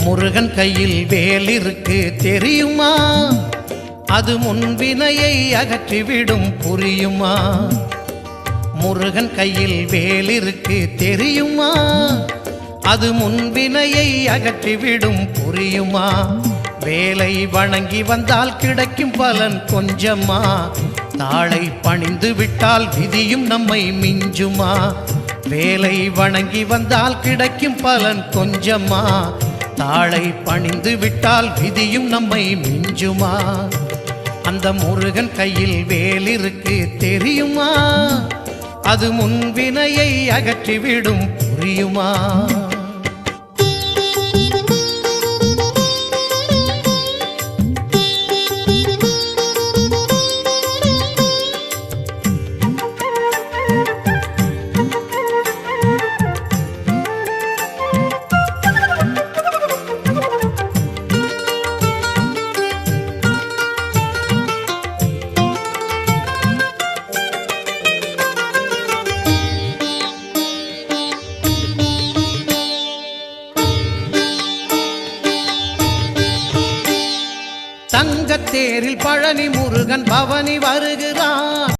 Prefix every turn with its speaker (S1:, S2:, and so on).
S1: முருகன் கையில் வேல் இருக்கு தெரியுமா? அது முன்வினையை அகற்றிவிடும் புரியுமா? முருகன் கையில் வேல் இருக்கு தெரியுமா? அது முன்வினையை அகற்றிவிடும் புரியுமா? வேலை வணங்கி வந்தால் கிடைக்கும் பலன் கொஞ்சமா? தாளை பணிந்து விட்டால் விதியும் நம்மை மிஞ்சுமா? வேலை வணங்கி வந்தால் கிடைக்கும் பலன் கொஞ்சமா? தாளை பணிந்து விட்டால் விதியும் நம்மை மிஞ்சுமா? அந்த முருகன் கையில் வேல் இருக்கு தெரியுமா? அது முன்வினையை அகற்றிவிடும் புரியுமா? தங்கத்தேரில் பழனி முருகன் பவனி வருகிறான்.